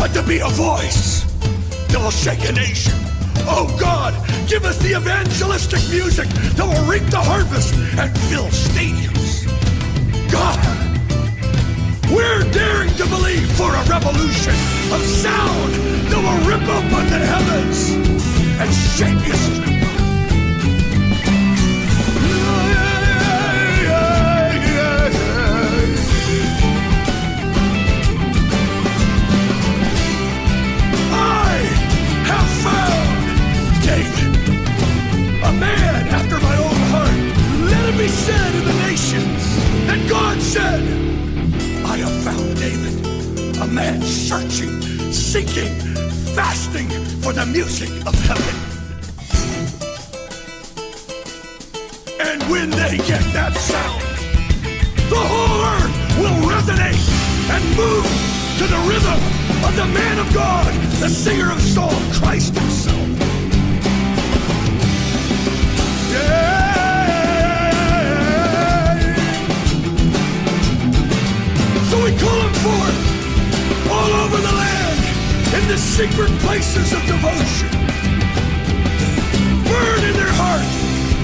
but to be a voice that will shake a nation. Oh God, give us the evangelistic music that will reap the harvest and fill stadiums. God, we're daring to believe for a revolution of sound that will rip open the heavens and shake history. A man after my own heart. Let it be said in the nations that God said, I have found David, a man searching, seeking, fasting for the music of heaven. And when they get that sound, the whole earth will resonate and move to the rhythm of the man of God, the singer of song, Christ himself. So we call them forth all over the land in the secret places of devotion. Burn in their heart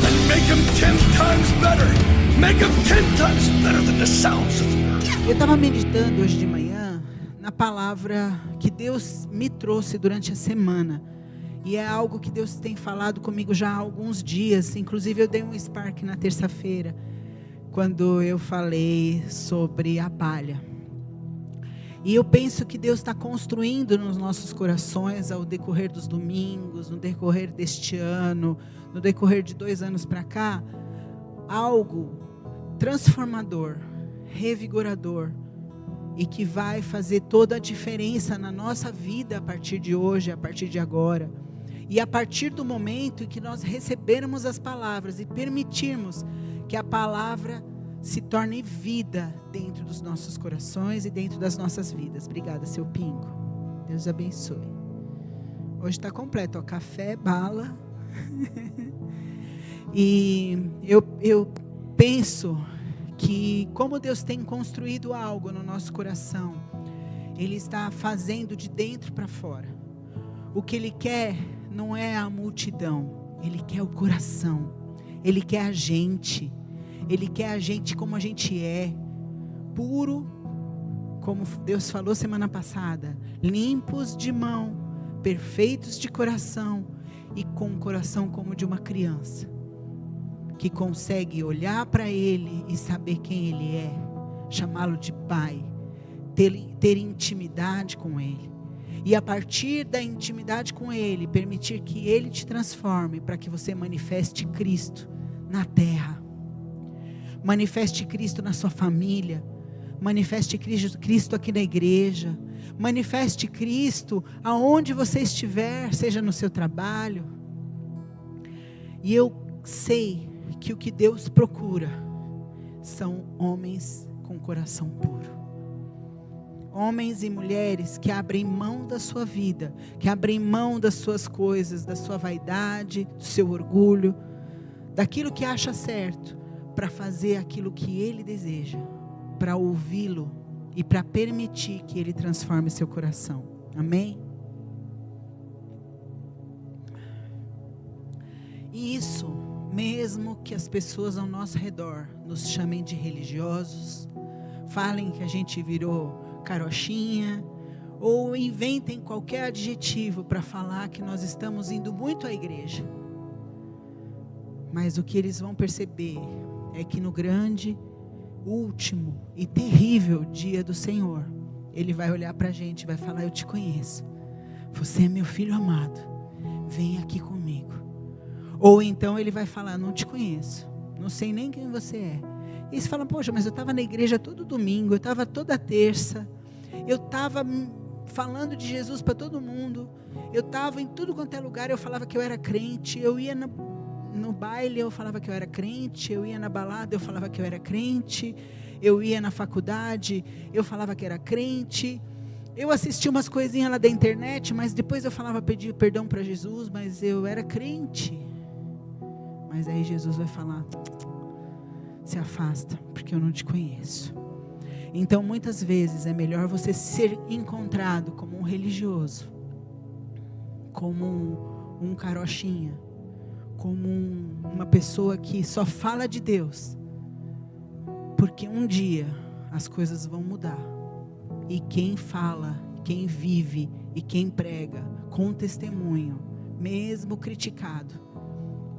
and make them 10 times better. Make them 10 times better than the sounds of the earth. Eu estava meditando hoje de manhã na palavra que Deus me trouxe durante a semana. E é algo que Deus tem falado comigo já há alguns dias. Inclusive eu dei um spark na terça-feira, quando eu falei sobre a palha. E eu penso que Deus está construindo nos nossos corações, ao decorrer dos domingos, no decorrer deste ano, no decorrer de 2 anos para cá, algo transformador, revigorador, e que vai fazer toda a diferença na nossa vida a partir de hoje, a partir de agora. E a partir do momento em que nós recebermos as palavras e permitirmos que a palavra se torne vida dentro dos nossos corações e dentro das nossas vidas. Obrigada, seu Pingo. Deus abençoe. Hoje está completo, ó, café, bala. E eu penso que como Deus tem construído algo no nosso coração, Ele está fazendo de dentro para fora. O que Ele quer não é a multidão, Ele quer o coração, Ele quer a gente, Ele quer a gente como a gente é, puro, como Deus falou semana passada, limpos de mão, perfeitos de coração e com um coração como de uma criança, que consegue olhar para Ele e saber quem Ele é, chamá-lo de Pai, ter intimidade com Ele. E a partir da intimidade com Ele, permitir que Ele te transforme para que você manifeste Cristo na terra. Manifeste Cristo na sua família. Manifeste Cristo aqui na igreja. Manifeste Cristo aonde você estiver, seja no seu trabalho. E eu sei que o que Deus procura são homens com coração puro. Homens e mulheres que abrem mão da sua vida, que abrem mão das suas coisas, da sua vaidade, do seu orgulho, daquilo que acha certo, para fazer aquilo que Ele deseja, para ouvi-lo e para permitir que Ele transforme seu coração. Amém? E isso, mesmo que as pessoas ao nosso redor nos chamem de religiosos, falem que a gente virou carochinha, ou inventem qualquer adjetivo para falar que nós estamos indo muito à igreja. Mas o que eles vão perceber é que no grande, último e terrível dia do Senhor, Ele vai olhar para a gente e vai falar: eu te conheço, você é meu filho amado, vem aqui comigo. Ou então Ele vai falar: não te conheço, não sei nem quem você é. E você fala: poxa, mas eu estava na igreja todo domingo, eu estava toda terça, eu estava falando de Jesus para todo mundo, eu estava em tudo quanto é lugar, eu falava que eu era crente, eu ia no baile, eu falava que eu era crente, eu ia na balada, eu falava que eu era crente, eu ia na faculdade, eu falava que era crente, eu assistia umas coisinhas lá da internet, mas depois eu falava, pedir perdão para Jesus, mas eu era crente. Mas aí Jesus vai falar: se afasta, porque eu não te conheço. Então, muitas vezes é melhor você ser encontrado como um religioso, como um carochinha, como uma pessoa que só fala de Deus, porque um dia as coisas vão mudar, e quem fala, quem vive e quem prega com testemunho, mesmo criticado,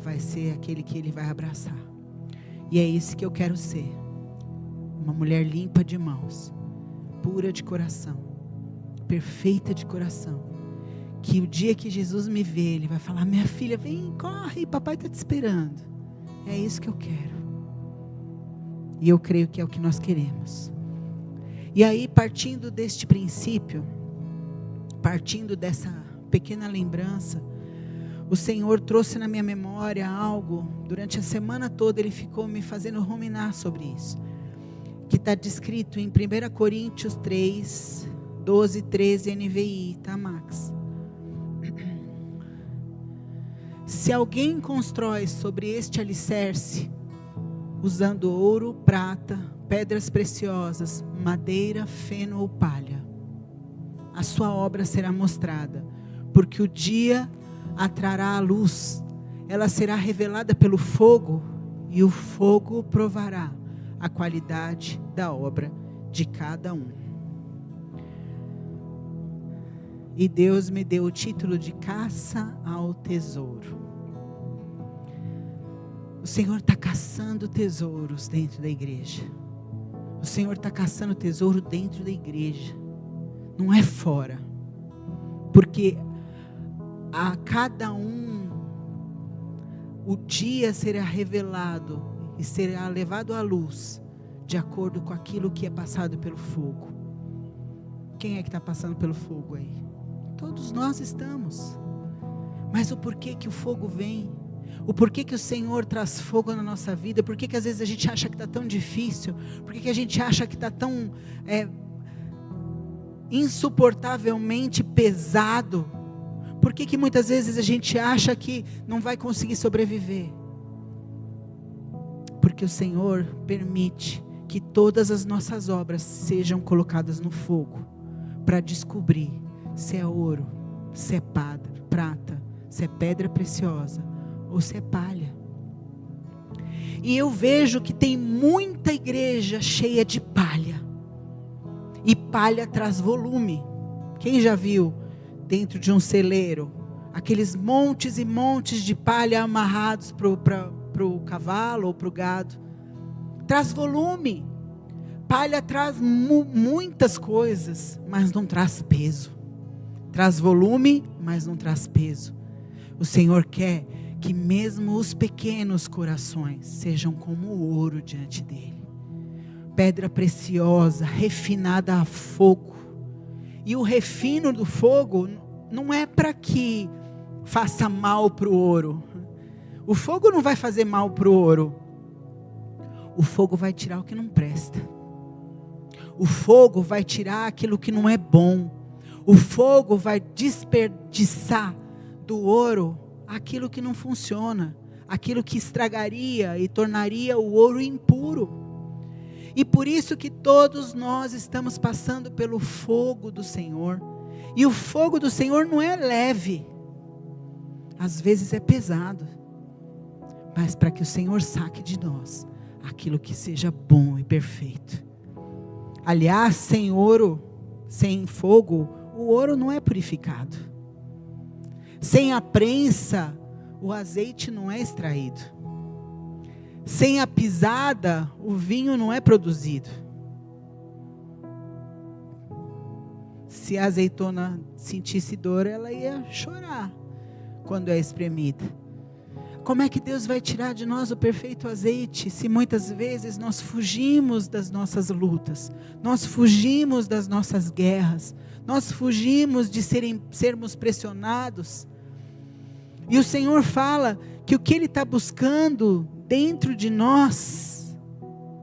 vai ser aquele que ele vai abraçar. E é isso que eu quero ser, uma mulher limpa de mãos, pura de coração, perfeita de coração, que o dia que Jesus me vê, ele vai falar: minha filha, vem, corre, papai está te esperando. É isso que eu quero, e eu creio que é o que nós queremos. E aí, partindo deste princípio, partindo dessa pequena lembrança, o Senhor trouxe na minha memória algo, durante a semana toda ele ficou me fazendo ruminar sobre isso, que está descrito em 1 Coríntios 3, 12, 13 NVI, tá, Max? Se alguém constrói sobre este alicerce, usando ouro, prata, pedras preciosas, madeira, feno ou palha, a sua obra será mostrada, porque o dia a trará a luz, ela será revelada pelo fogo, e o fogo provará a qualidade da obra de cada um. E Deus me deu o título de caça ao tesouro. O Senhor está caçando tesouros dentro da igreja. O Senhor está caçando tesouro dentro da igreja, não é fora, porque a cada um o dia será revelado e será levado à luz de acordo com aquilo que é passado pelo fogo. Quem é que está passando pelo fogo aí? Todos nós estamos. Mas o porquê que o fogo vem? O porquê que o Senhor traz fogo na nossa vida? Por que às vezes a gente acha que está tão difícil? Por que a gente acha que está tão insuportavelmente pesado? Por que muitas vezes a gente acha que não vai conseguir sobreviver? Porque o Senhor permite que todas as nossas obras sejam colocadas no fogo, para descobrir se é ouro, se é prata, se é pedra preciosa, ou se é palha. E eu vejo que tem muita igreja cheia de palha, e palha traz volume. Quem já viu dentro de um celeiro aqueles montes e montes de palha amarrados para o cavalo ou para o gado? Traz volume. Palha traz muitas coisas, mas não traz peso. Traz volume, mas não traz peso. O Senhor quer que mesmo os pequenos corações sejam como o ouro diante dele. Pedra preciosa, refinada a fogo. E o refino do fogo não é para que faça mal para o ouro. O fogo não vai fazer mal para o ouro. O fogo vai tirar o que não presta. O fogo vai tirar aquilo que não é bom. O fogo vai desperdiçar do ouro aquilo que não funciona, aquilo que estragaria e tornaria o ouro impuro. E por isso que todos nós estamos passando pelo fogo do Senhor. E o fogo do Senhor não é leve, às vezes é pesado, mas para que o Senhor saque de nós aquilo que seja bom e perfeito. Aliás, sem ouro, sem fogo, o ouro não é purificado. Sem a prensa, o azeite não é extraído. Sem a pisada, o vinho não é produzido. Se a azeitona sentisse dor, ela ia chorar quando é espremida. Como é que Deus vai tirar de nós o perfeito azeite, se muitas vezes nós fugimos das nossas lutas, nós fugimos das nossas guerras, nós fugimos de sermos pressionados? E o Senhor fala que o que Ele está buscando dentro de nós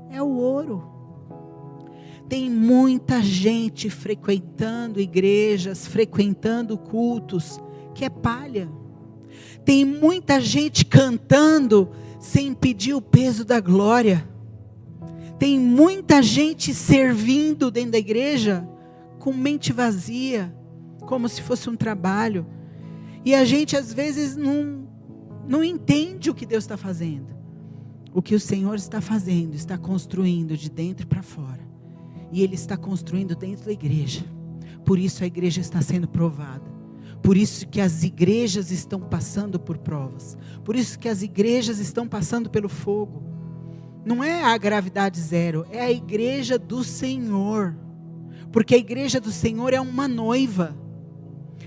é o ouro. Tem muita gente frequentando igrejas, frequentando cultos, que é palha. Tem muita gente cantando sem pedir o peso da glória. Tem muita gente servindo dentro da igreja com mente vazia, como se fosse um trabalho. E a gente às vezes não entende o que Deus está fazendo. O que o Senhor está fazendo, está construindo de dentro para fora. E Ele está construindo dentro da igreja. Por isso a igreja está sendo provada. Por isso que as igrejas estão passando por provas. Por isso que as igrejas estão passando pelo fogo. Não é a gravidade zero, é a igreja do Senhor. Porque a igreja do Senhor é uma noiva.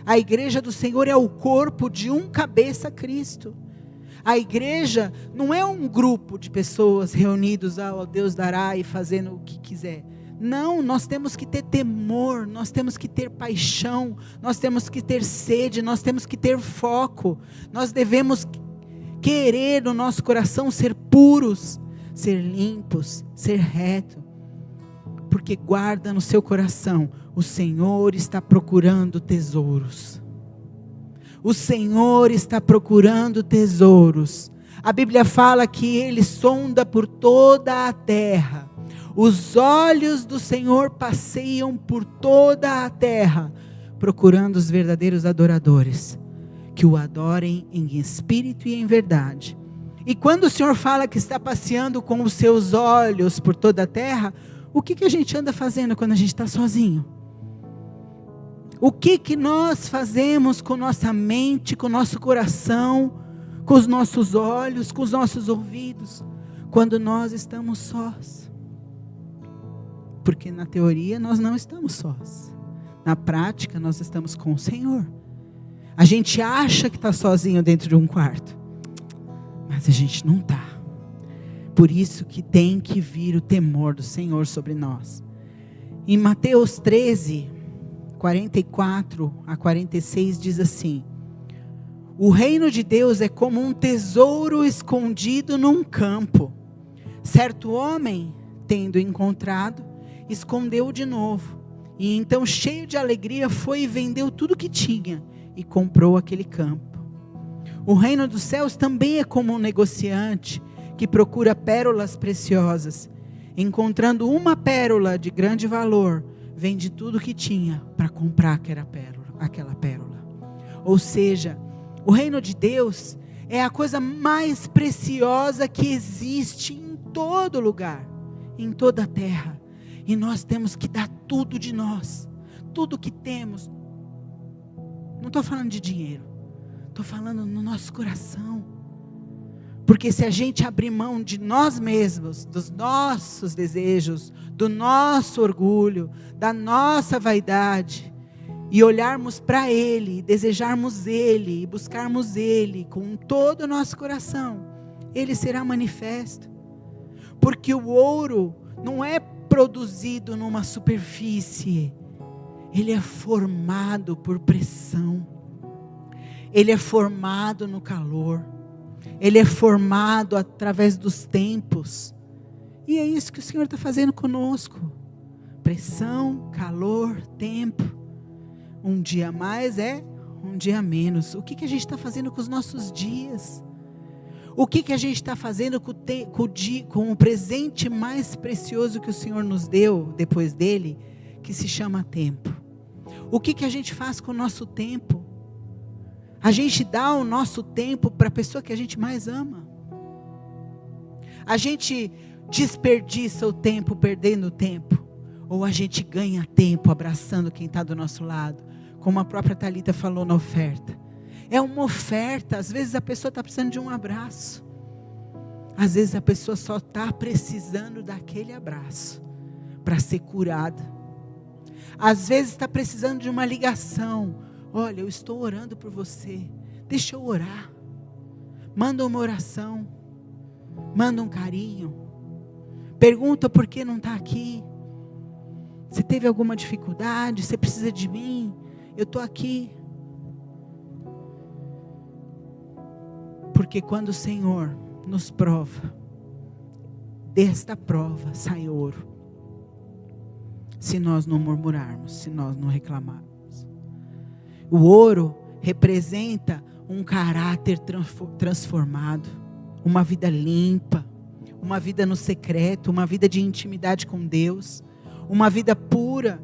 A igreja do Senhor é o corpo de um cabeça, Cristo. A igreja não é um grupo de pessoas reunidos ao Deus dará e fazendo o que quiser. Não, nós temos que ter temor, nós temos que ter paixão, nós temos que ter sede, nós temos que ter foco. Nós devemos querer no nosso coração ser puros, ser limpos, ser reto. Porque guarda no seu coração, o Senhor está procurando tesouros. O Senhor está procurando tesouros. A Bíblia fala que Ele sonda por toda a terra. Os olhos do Senhor passeiam por toda a terra, procurando os verdadeiros adoradores, que o adorem em espírito e em verdade. E quando o Senhor fala que está passeando com os seus olhos por toda a terra, o que a gente anda fazendo quando a gente está sozinho? O que nós fazemos com nossa mente, com nosso coração, com os nossos olhos, com os nossos ouvidos, quando nós estamos sós? Porque na teoria nós não estamos sós. Na prática nós estamos com o Senhor. A gente acha que está sozinho dentro de um quarto, mas a gente não está. Por isso que tem que vir o temor do Senhor sobre nós. Em Mateus 13, 44 a 46 diz assim: o reino de Deus é como um tesouro escondido num campo. Certo homem, tendo encontrado, escondeu de novo. E então, cheio de alegria, foi e vendeu tudo que tinha e comprou aquele campo. O reino dos céus também é como um negociante que procura pérolas preciosas. Encontrando uma pérola de grande valor, vende tudo que tinha para comprar aquela pérola. Ou seja, o reino de Deus é a coisa mais preciosa que existe em todo lugar, em toda a terra. E nós temos que dar tudo de nós, tudo que temos. Não estou falando de dinheiro, estou falando no nosso coração. Porque se a gente abrir mão de nós mesmos, dos nossos desejos, do nosso orgulho, da nossa vaidade, e olharmos para Ele, desejarmos Ele, e buscarmos Ele com todo o nosso coração, Ele será manifesto. Porque o ouro não é produzido numa superfície, ele é formado por pressão, ele é formado no calor, ele é formado através dos tempos, e é isso que o Senhor está fazendo conosco: pressão, calor, tempo. Um dia a mais é um dia a menos. O que a gente está fazendo com os nossos dias? O que a gente está fazendo com o presente mais precioso que o Senhor nos deu depois dele, que se chama tempo? O que a gente faz com o nosso tempo? A gente dá o nosso tempo para a pessoa que a gente mais ama? A gente desperdiça o tempo perdendo o tempo? Ou a gente ganha tempo abraçando quem está do nosso lado? Como a própria Thalita falou na oferta. É uma oferta. Às vezes a pessoa está precisando de um abraço. Às vezes a pessoa só está precisando daquele abraço para ser curada. Às vezes está precisando de uma ligação. Olha, eu estou orando por você. Deixa eu orar. Manda uma oração. Manda um carinho. Pergunta por que não está aqui. Você teve alguma dificuldade? Você precisa de mim? Eu estou aqui. Porque quando o Senhor nos prova, desta prova sai ouro. Se nós não murmurarmos, se nós não reclamarmos. O ouro representa um caráter transformado, uma vida limpa. uma vida no secreto, uma vida de intimidade com Deus, uma vida pura,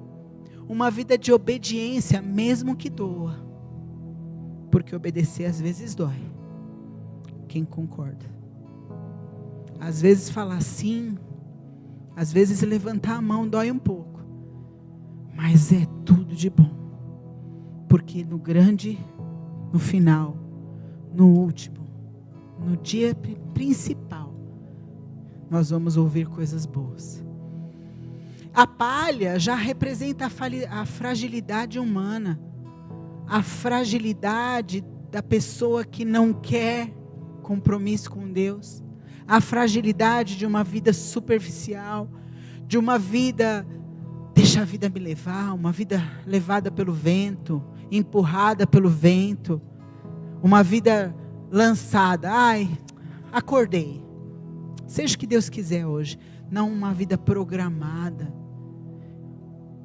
uma vida de obediência, mesmo que doa, porque obedecer às vezes dói. Quem concorda? Às vezes falar sim, às vezes levantar a mão dói um pouco, mas é tudo de bom, porque no final, no último, no dia principal, nós vamos ouvir coisas boas. A palha já representa a fragilidade humana, a fragilidade da pessoa que não quer compromisso com Deus, a fragilidade de uma vida superficial, de uma vida, deixa a vida me levar, uma vida levada pelo vento, empurrada pelo vento, uma vida lançada, acordei, seja o que Deus quiser hoje, não uma vida programada,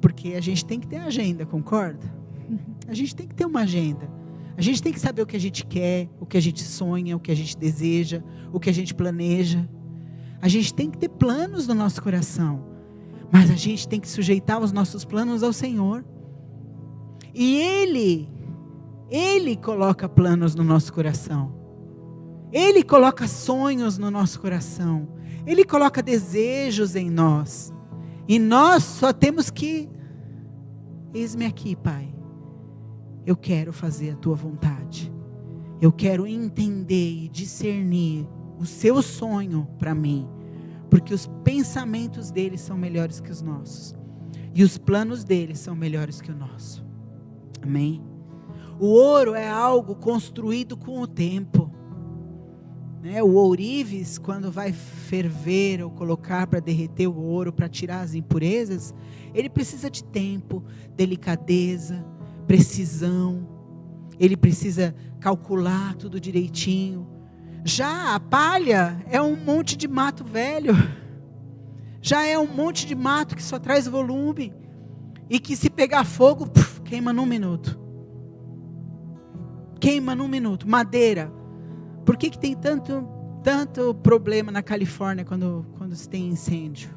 porque a gente tem que ter agenda, concorda? A gente tem que ter uma agenda, a gente tem que saber o que a gente quer, o que a gente sonha, o que a gente deseja, o que a gente planeja, a gente tem que ter planos no nosso coração, mas a gente tem que sujeitar os nossos planos ao Senhor, e Ele coloca planos no nosso coração, Ele coloca sonhos no nosso coração, Ele coloca desejos em nós, e nós só temos que, eis-me aqui, Pai, eu quero fazer a Tua vontade, eu quero entender e discernir o Seu sonho para mim, porque os pensamentos dele são melhores que os nossos, e os planos dele são melhores que o nosso. Amém? O ouro é algo construído com o tempo, né? O ourives, quando vai ferver ou colocar para derreter o ouro, para tirar as impurezas, ele precisa de tempo, delicadeza, precisão, ele precisa calcular tudo direitinho. Já a palha é um monte de mato velho, já é um monte de mato que só traz volume, e que se pegar fogo, queima num minuto. Queima num minuto. Madeira. Por que tem tanto problema na Califórnia quando se tem incêndio?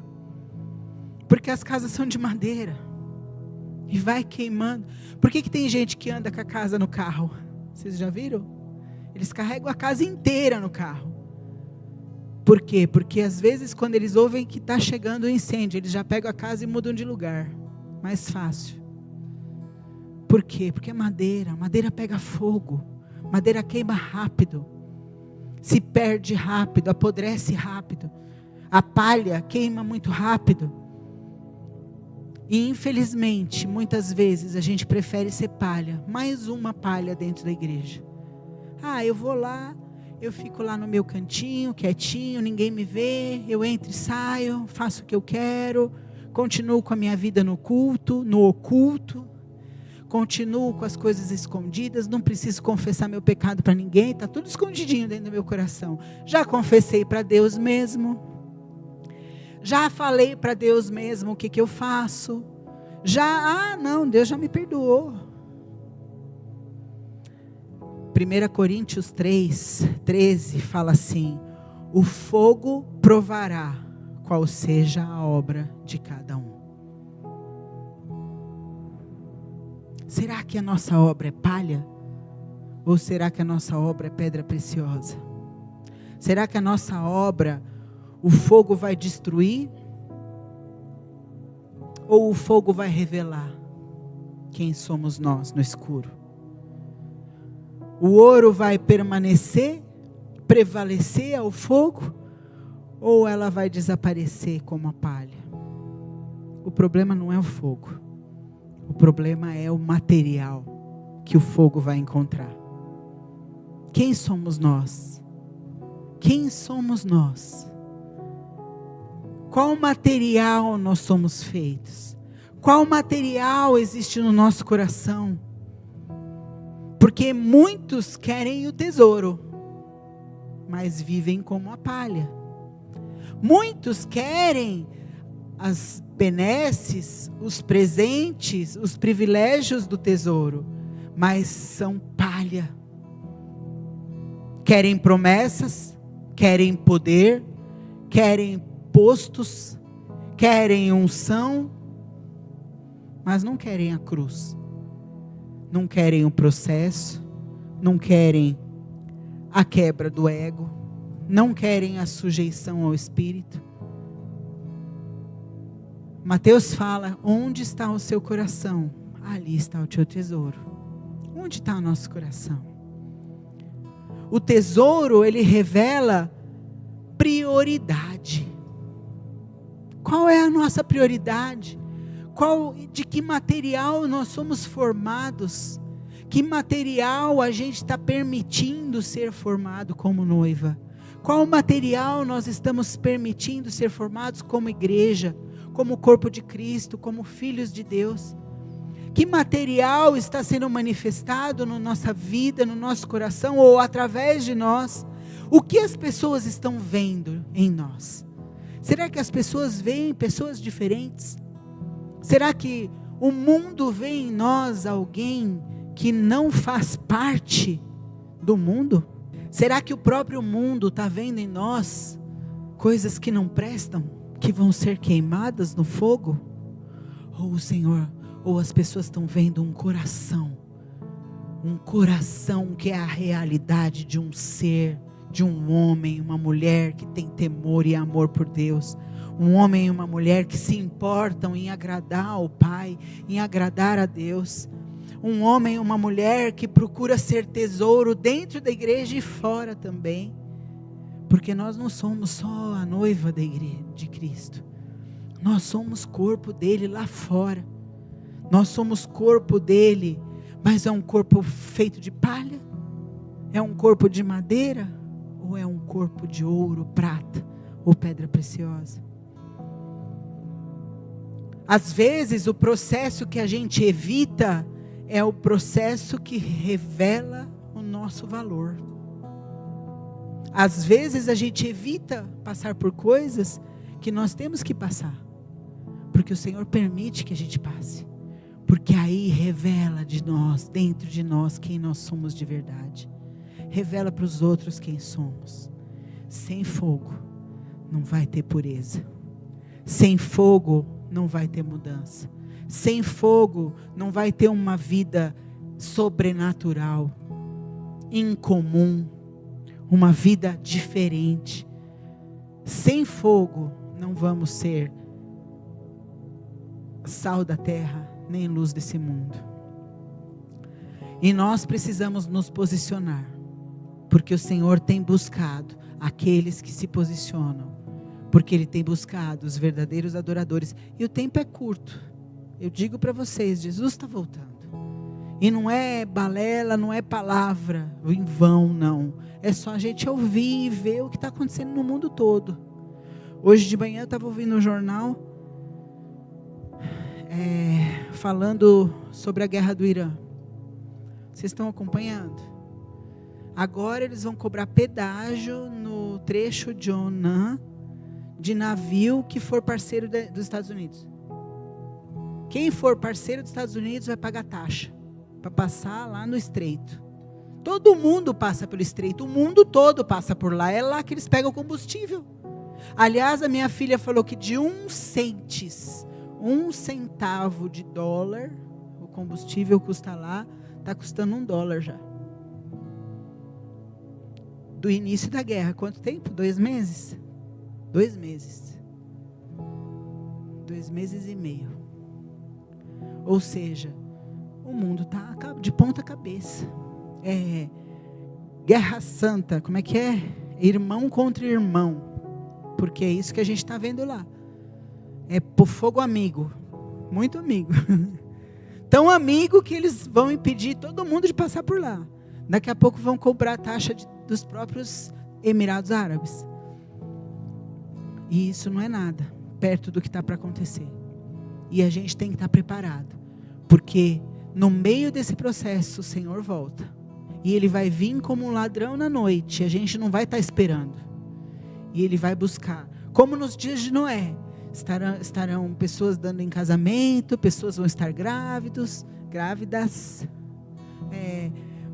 Porque as casas são de madeira. E vai queimando. Por que tem gente que anda com a casa no carro? Vocês já viram? Eles carregam a casa inteira no carro. Por quê? Porque às vezes quando eles ouvem que está chegando o incêndio, eles já pegam a casa e mudam de lugar. Mais fácil. Por quê? Porque é madeira. Madeira pega fogo. Madeira queima rápido. Se perde rápido, apodrece rápido. A palha queima muito rápido. E infelizmente, muitas vezes a gente prefere ser palha. Mais uma palha dentro da igreja. Eu vou lá, eu fico lá no meu cantinho, quietinho, ninguém me vê. Eu entro e saio, faço o que eu quero. Continuo com a minha vida no culto, no oculto. Continuo com as coisas escondidas, não preciso confessar meu pecado para ninguém, está tudo escondidinho dentro do meu coração. Já confessei para Deus mesmo, já falei para Deus mesmo o que eu faço, não, Deus já me perdoou. 1 Coríntios 3:13 fala assim: o fogo provará qual seja a obra de cada um. Será que a nossa obra é palha? Ou será que a nossa obra é pedra preciosa? Será que a nossa obra, o fogo vai destruir? Ou o fogo vai revelar quem somos nós no escuro? O ouro vai permanecer, prevalecer ao fogo? Ou ela vai desaparecer como a palha? O problema não é o fogo. O problema é o material que o fogo vai encontrar. Quem somos nós? Quem somos nós? Qual material nós somos feitos? Qual material existe no nosso coração? Porque muitos querem o tesouro, mas vivem como a palha. Muitos querem as benesses, os presentes, os privilégios do tesouro, mas são palha. Querem promessas, querem poder, querem postos, querem unção, mas não querem a cruz, não querem o processo, não querem a quebra do ego, não querem a sujeição ao Espírito. Mateus fala: onde está o seu coração? Ali está o teu tesouro. Onde está o nosso coração? O tesouro, ele revela prioridade. Qual é a nossa prioridade? De que material nós somos formados? Que material a gente está permitindo ser formado como noiva? Qual material nós estamos permitindo ser formados como igreja, como corpo de Cristo, como filhos de Deus? Que material está sendo manifestado na nossa vida, no nosso coração ou através de nós? O que as pessoas estão vendo em nós? Será que as pessoas veem pessoas diferentes? Será que o mundo vê em nós alguém que não faz parte do mundo? Será que o próprio mundo está vendo em nós coisas que não prestam, que vão ser queimadas no fogo? Ou o Senhor, ou as pessoas estão vendo um coração que é a realidade de um ser, de um homem, uma mulher que tem temor e amor por Deus, um homem e uma mulher que se importam em agradar ao Pai, em agradar a Deus, um homem e uma mulher que procura ser tesouro dentro da igreja e fora também, porque nós não somos só a noiva da igreja de Cristo, nós somos corpo dele lá fora, nós somos corpo dele, mas é um corpo feito de palha? É um corpo de madeira? Ou é um corpo de ouro, prata ou pedra preciosa? Às vezes o processo que a gente evita é o processo que revela o nosso valor. Às vezes a gente evita passar por coisas que nós temos que passar, porque o Senhor permite que a gente passe, porque aí revela de nós, dentro de nós, quem nós somos de verdade. Revela para os outros quem somos. Sem fogo não vai ter pureza. Sem fogo não vai ter mudança. Sem fogo não vai ter uma vida sobrenatural, incomum, uma vida diferente. Sem fogo não vamos ser sal da terra, nem luz desse mundo. E nós precisamos nos posicionar, porque o Senhor tem buscado aqueles que se posicionam, porque Ele tem buscado os verdadeiros adoradores, e o tempo é curto. Eu digo para vocês, Jesus está voltando, e não é balela, não é palavra em vão, não, é só a gente ouvir e ver o que está acontecendo no mundo todo. Hoje de manhã eu estava ouvindo um jornal, falando sobre a guerra do Irã. Vocês estão acompanhando? Agora eles vão cobrar pedágio no trecho de Oman, de navio que for parceiro dos Estados Unidos. Quem for parceiro dos Estados Unidos vai pagar taxa para passar lá no estreito. Todo mundo passa pelo estreito, o mundo todo passa por lá, é lá que eles pegam combustível. Aliás, a minha filha falou que de 1 centavo de dólar, o combustível custa lá, está custando $1 já. Do início da guerra, quanto tempo? 2 meses? 2 meses. 2 meses e meio. Ou seja, o mundo está de ponta cabeça. Guerra santa, como é que é? Irmão contra irmão. Porque é isso que a gente está vendo lá. É por fogo amigo. Muito amigo. Tão amigo que eles vão impedir todo mundo de passar por lá. Daqui a pouco vão cobrar a taxa dos próprios Emirados Árabes. E isso não é nada perto do que está para acontecer. E a gente tem que estar preparado. Porque no meio desse processo o Senhor volta. E Ele vai vir como um ladrão na noite. E a gente não vai estar esperando. E Ele vai buscar. Como nos dias de Noé. Estarão pessoas dando em casamento. Pessoas vão estar grávidas.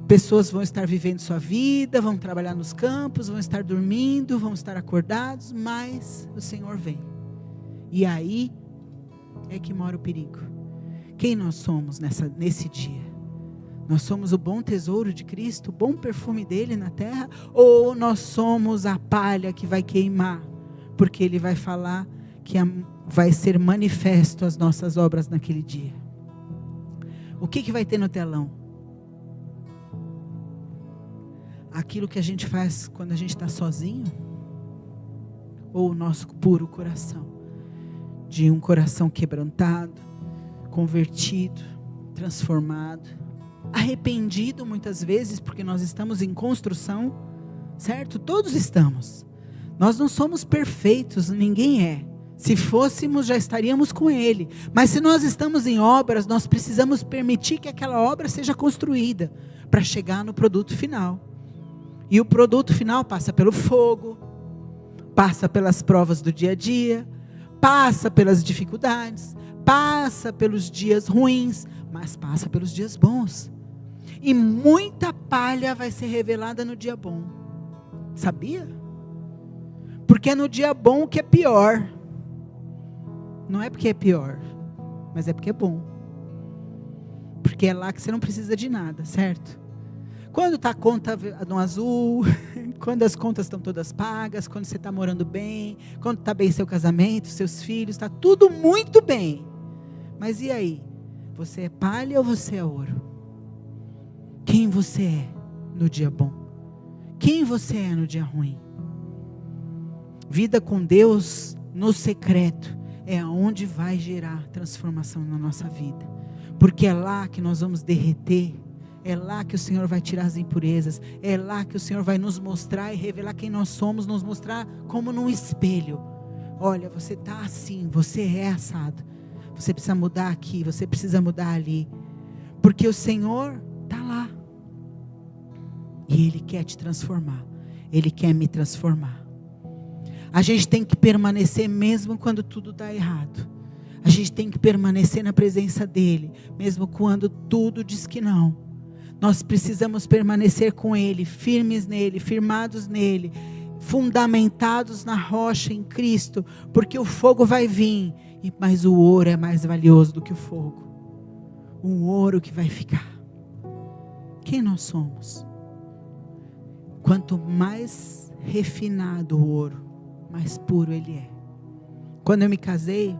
Pessoas vão estar vivendo sua vida, vão trabalhar nos campos, vão estar dormindo, vão estar acordados, mas o Senhor vem. E aí é que mora o perigo. Quem nós somos nesse dia? Nós somos o bom tesouro de Cristo, o bom perfume dele na terra? Ou nós somos a palha que vai queimar? Porque ele vai falar que vai ser manifesto as nossas obras naquele dia. O que vai ter no telão? Aquilo que a gente faz quando a gente está sozinho? Ou o nosso puro coração? De um coração quebrantado, convertido, transformado, arrependido muitas vezes, porque nós estamos em construção, certo? Todos estamos. Nós não somos perfeitos, ninguém é. Se fôssemos, já estaríamos com Ele. Mas se nós estamos em obras, nós precisamos permitir que aquela obra seja construída, para chegar no produto final. E o produto final passa pelo fogo, passa pelas provas do dia a dia, passa pelas dificuldades, passa pelos dias ruins, mas passa pelos dias bons. E muita palha vai ser revelada no dia bom. Sabia? Porque é no dia bom que é pior. Não é porque é pior, mas é porque é bom. Porque é lá que você não precisa de nada, certo? Quando está a conta no azul, quando as contas estão todas pagas, quando você está morando bem, quando está bem seu casamento, seus filhos, está tudo muito bem. Mas e aí? Você é palha ou você é ouro? Quem você é no dia bom? Quem você é no dia ruim? Vida com Deus no secreto é onde vai gerar transformação na nossa vida. Porque é lá que nós vamos derreter. É lá que o Senhor vai tirar as impurezas. É lá que o Senhor vai nos mostrar e revelar quem nós somos. Nos mostrar como num espelho. Olha, você está assim, você é assado. Você precisa mudar aqui, você precisa mudar ali. Porque o Senhor está lá. E Ele quer te transformar. Ele quer me transformar. A gente tem que permanecer mesmo quando tudo está errado. A gente tem que permanecer na presença dEle, mesmo quando tudo diz que não. Nós precisamos permanecer com Ele, firmes nele, firmados nele, fundamentados na rocha em Cristo, porque o fogo vai vir, mas o ouro é mais valioso do que o fogo. O ouro que vai ficar. Quem nós somos? Quanto mais refinado o ouro, mais puro ele é. Quando eu me casei,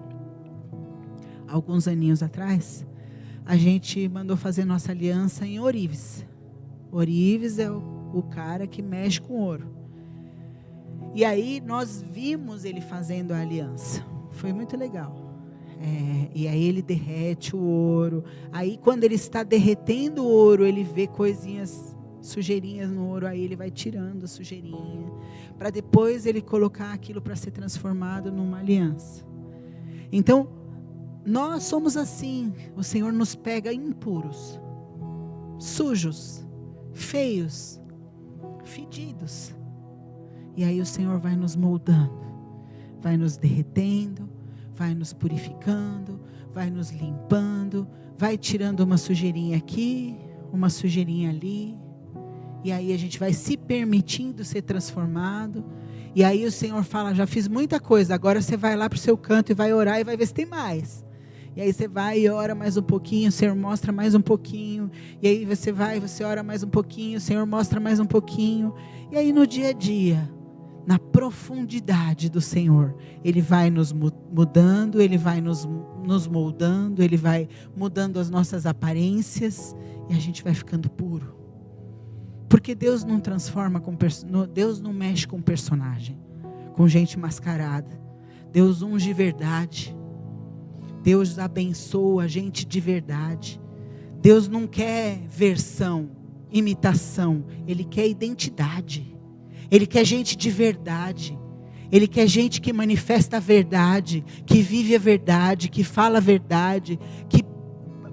alguns aninhos atrás, a gente mandou fazer nossa aliança em ourives. Ourives é o cara que mexe com ouro. E aí nós vimos ele fazendo a aliança. Foi muito legal. E aí ele derrete o ouro. Aí quando ele está derretendo o ouro, ele vê coisinhas, sujeirinhas no ouro. Aí ele vai tirando a sujeirinha, para depois ele colocar aquilo para ser transformado numa aliança. Então, nós somos assim. O Senhor nos pega impuros, sujos, feios, fedidos. E aí o Senhor vai nos moldando, vai nos derretendo, vai nos purificando, vai nos limpando, vai tirando uma sujeirinha aqui, uma sujeirinha ali. E aí a gente vai se permitindo ser transformado. E aí o Senhor fala, já fiz muita coisa, agora você vai lá para o seu canto e vai orar e vai ver se tem mais. E aí você vai e ora mais um pouquinho, o Senhor mostra mais um pouquinho. E aí você vai, você ora mais um pouquinho, o Senhor mostra mais um pouquinho. E aí no dia a dia, na profundidade do Senhor, Ele vai nos mudando, Ele vai nos moldando, Ele vai mudando as nossas aparências. E a gente vai ficando puro. Porque Deus não transforma, Deus não mexe com personagem, com gente mascarada. Deus unge verdade. Deus abençoa a gente de verdade. Deus não quer versão, imitação. Ele quer identidade. Ele quer gente de verdade. Ele quer gente que manifesta a verdade, que vive a verdade, que fala a verdade, que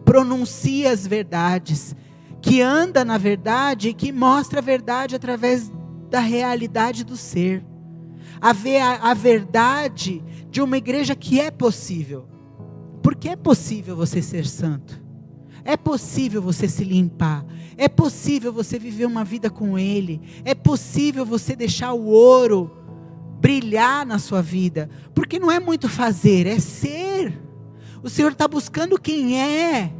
pronuncia as verdades, que anda na verdade e que mostra a verdade através da realidade do ser. A verdade de uma igreja que é possível. Porque é possível você ser santo. É possível você se limpar. É possível você viver uma vida com Ele. É possível você deixar o ouro brilhar na sua vida. Porque não é muito fazer, é ser. O Senhor está buscando quem é.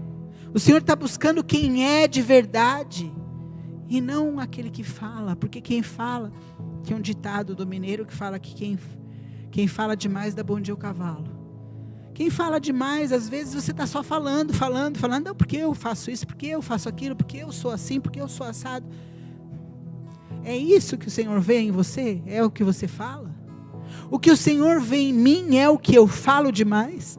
O Senhor está buscando quem é de verdade. E não aquele que fala. Porque quem fala, que é um ditado do mineiro que fala que quem fala demais dá bom dia ao cavalo. Quem fala demais, às vezes você está só falando, não, porque eu faço isso, porque eu faço aquilo, porque eu sou assim, porque eu sou assado. É isso que o Senhor vê em você? É o que você fala? O que o Senhor vê em mim é o que eu falo demais?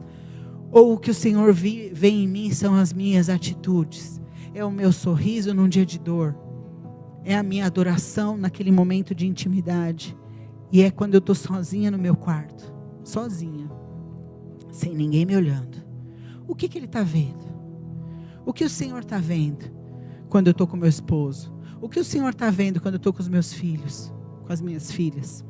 Ou o que o Senhor vê em mim são as minhas atitudes? É o meu sorriso num dia de dor? É a minha adoração naquele momento de intimidade? E é quando eu estou sozinha no meu quarto, sozinha, sem ninguém me olhando. O que Ele está vendo? O que o Senhor está vendo quando eu estou com meu esposo? O que o Senhor está vendo quando eu estou com os meus filhos, com as minhas filhas?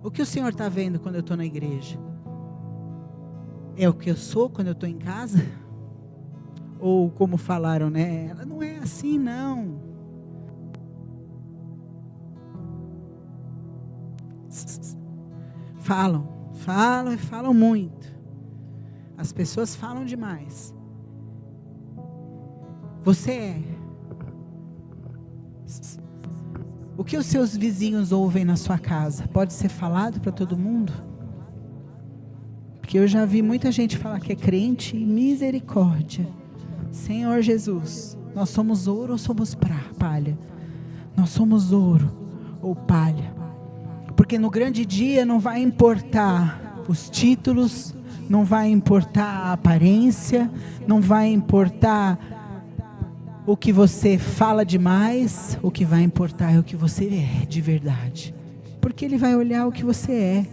O que o Senhor está vendo quando eu estou na igreja? É o que eu sou quando eu estou em casa? Ou como falaram, né? Ela não é assim, não. Falam muito. As pessoas falam demais. Você é. O que os seus vizinhos ouvem na sua casa pode ser falado para todo mundo? Porque eu já vi muita gente falar que é crente e misericórdia. Senhor Jesus, nós somos ouro ou somos palha? Nós somos ouro ou palha? Porque no grande dia não vai importar os títulos, não vai importar a aparência, não vai importar o que você fala demais, o que vai importar é o que você é de verdade. Porque Ele vai olhar o que você é,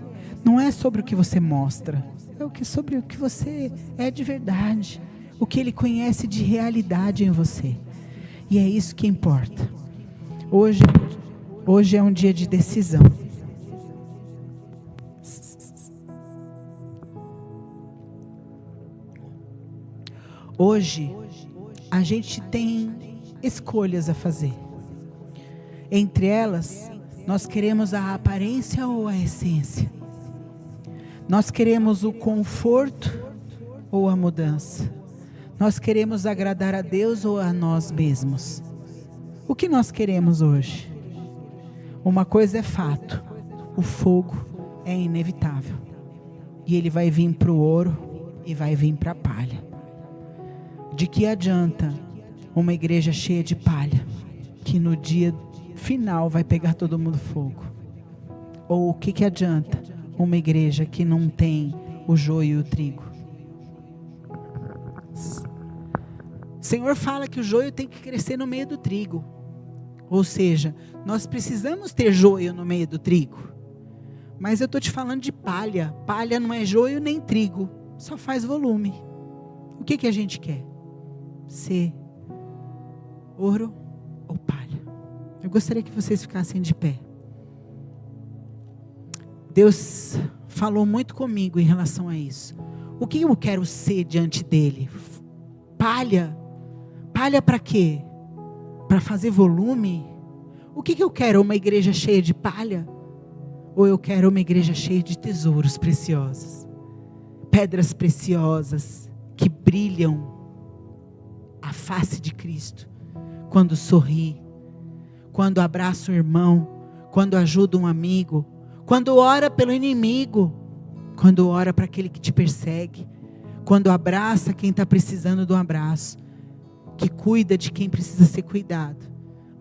não é sobre o que você mostra, é sobre o que você é de verdade, o que Ele conhece de realidade em você. E é isso que importa. Hoje é um dia de decisão. Hoje, a gente tem escolhas a fazer. Entre elas, nós queremos a aparência ou a essência? Nós queremos o conforto ou a mudança? Nós queremos agradar a Deus ou a nós mesmos? O que nós queremos hoje? Uma coisa é fato: o fogo é inevitável. E ele vai vir para o ouro e vai vir para a palha. De que adianta uma igreja cheia de palha, que no dia final vai pegar todo mundo fogo? Ou o que adianta uma igreja que não tem o joio e o trigo? O Senhor fala que o joio tem que crescer no meio do trigo. Ou seja, nós precisamos ter joio no meio do trigo. Mas eu estou te falando de palha. Palha não é joio nem trigo, só faz volume. O que a gente quer? Ser ouro ou palha? Eu gostaria que vocês ficassem de pé. Deus falou muito comigo em relação a isso. O que eu quero ser diante dele? Palha? Palha para quê? Para fazer volume? O que eu quero? Uma igreja cheia de palha? Ou eu quero uma igreja cheia de tesouros preciosos? Pedras preciosas que brilham a face de Cristo, quando sorri, quando abraça o irmão, quando ajuda um amigo, quando ora pelo inimigo, quando ora para aquele que te persegue, quando abraça quem está precisando de um abraço, que cuida de quem precisa ser cuidado,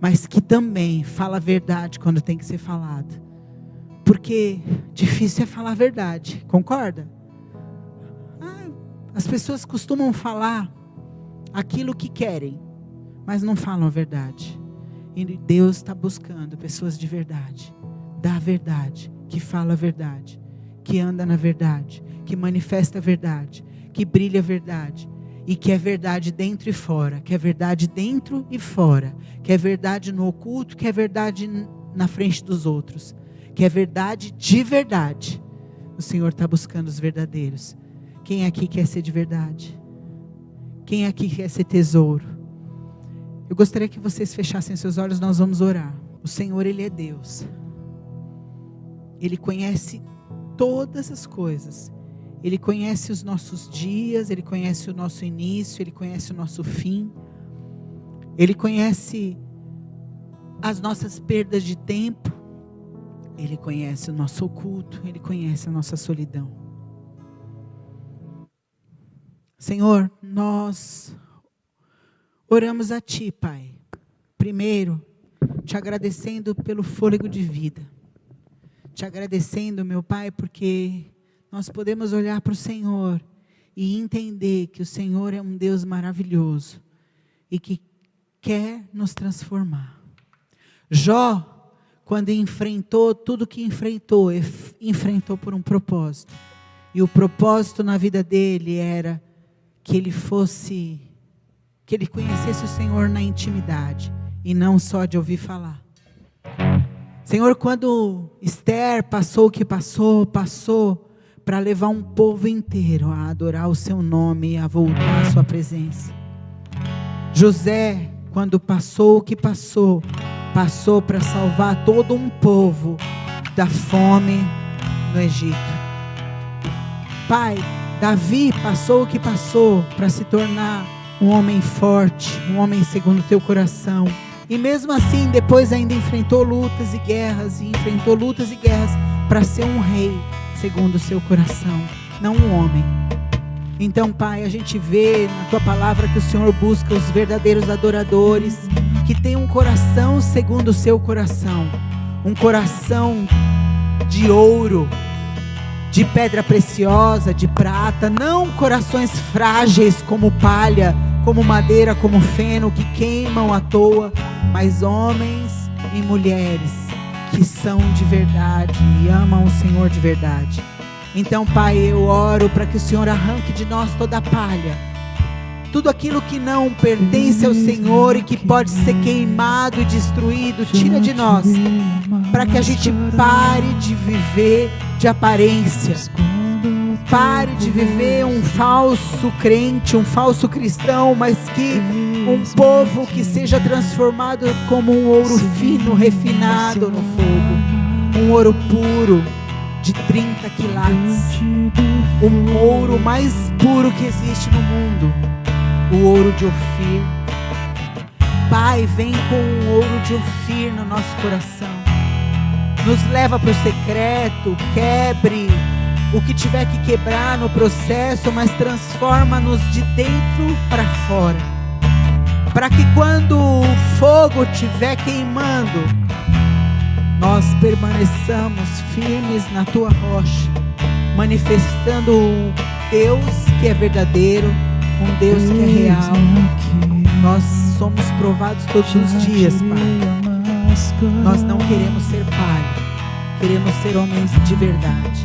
mas que também fala a verdade quando tem que ser falado, porque difícil é falar a verdade, concorda? As pessoas costumam falar aquilo que querem, mas não falam a verdade. E Deus está buscando pessoas de verdade, da verdade, que fala a verdade, que anda na verdade, que manifesta a verdade, que brilha a verdade, e que é verdade dentro e fora, que é verdade dentro e fora, que é verdade no oculto, que é verdade na frente dos outros, que é verdade de verdade. O Senhor está buscando os verdadeiros. Quem aqui quer ser de verdade? Quem aqui quer ser tesouro? Eu gostaria que vocês fechassem seus olhos, nós vamos orar. O Senhor, Ele é Deus. Ele conhece todas as coisas. Ele conhece os nossos dias, Ele conhece o nosso início, Ele conhece o nosso fim. Ele conhece as nossas perdas de tempo. Ele conhece o nosso oculto, Ele conhece a nossa solidão. Senhor, nós oramos a Ti, Pai. Primeiro, Te agradecendo pelo fôlego de vida. Te agradecendo, meu Pai, porque nós podemos olhar para o Senhor e entender que o Senhor é um Deus maravilhoso e que quer nos transformar. Jó, quando enfrentou tudo que enfrentou, enfrentou por um propósito. E o propósito na vida dele era que ele conhecesse o Senhor na intimidade e não só de ouvir falar. Senhor, quando Esther passou o que passou para levar um povo inteiro a adorar o seu nome e a voltar à sua presença. José, quando passou o que passou para salvar todo um povo da fome no Egito. Pai, Davi passou o que passou para se tornar um homem forte, um homem segundo o teu coração. E mesmo assim, depois ainda enfrentou lutas e guerras para ser um rei segundo o seu coração, não um homem. Então, Pai, a gente vê na Tua palavra que o Senhor busca os verdadeiros adoradores, que tem um coração segundo o seu coração, um coração de ouro, de pedra preciosa, de prata, não corações frágeis como palha, como madeira, como feno, que queimam à toa, mas homens e mulheres que são de verdade e amam o Senhor de verdade. Então, Pai, eu oro para que o Senhor arranque de nós toda a palha, tudo aquilo que não pertence ao Senhor e que pode ser queimado e destruído, tira de nós, para que a gente pare de viver de aparência, pare de viver um falso crente, um falso cristão, mas que um povo que seja transformado como um ouro fino, refinado no fogo, um ouro puro, de 30 quilates, o ouro mais puro que existe no mundo, o ouro de Ofir. Pai, vem com o ouro de Ofir no nosso coração, nos leva para o secreto, quebre o que tiver que quebrar no processo, mas transforma-nos de dentro para fora, para que quando o fogo estiver queimando, nós permaneçamos firmes na Tua rocha, manifestando um Deus que é verdadeiro, um Deus que é real. Nós somos provados todos os dias, Pai. Nós não queremos ser palha, queremos ser homens de verdade.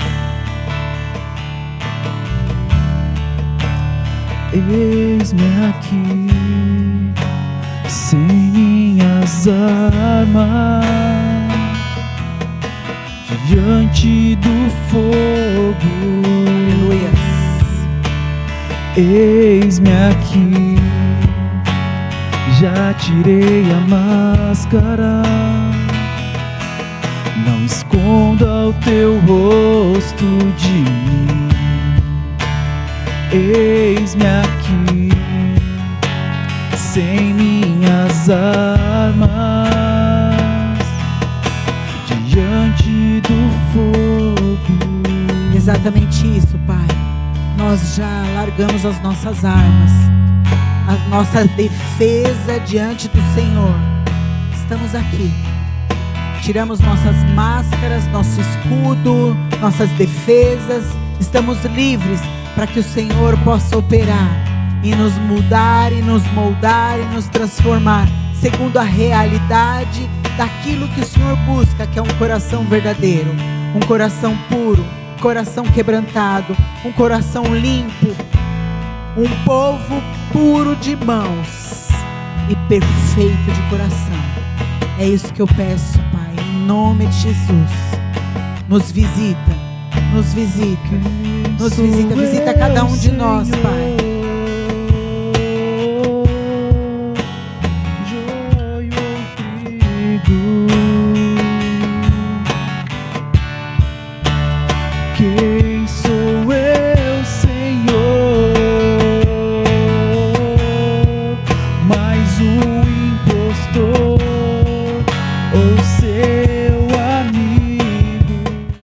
Eis-me aqui, sem minhas armas, diante do fogo. Aleluia. Eis-me aqui, já tirei a máscara. Não esconda o teu rosto de mim. Eis-me aqui, sem minhas armas, diante do fogo. Exatamente isso, Pai. Nós já largamos as nossas armas, a nossa defesa diante do Senhor. Estamos aqui. Tiramos nossas máscaras, nosso escudo, nossas defesas. Estamos livres para que o Senhor possa operar e nos mudar, e nos moldar, e nos transformar segundo a realidade daquilo que o Senhor busca, que é um coração verdadeiro, um coração puro, um coração quebrantado, um coração limpo, um povo puro de mãos e perfeito de coração. É isso que eu peço, Pai, em nome de Jesus. Nos visita, Nos visita. Nos visita. Visita cada um de nós, Pai. Quem sou eu, Senhor? Mais um impostor ou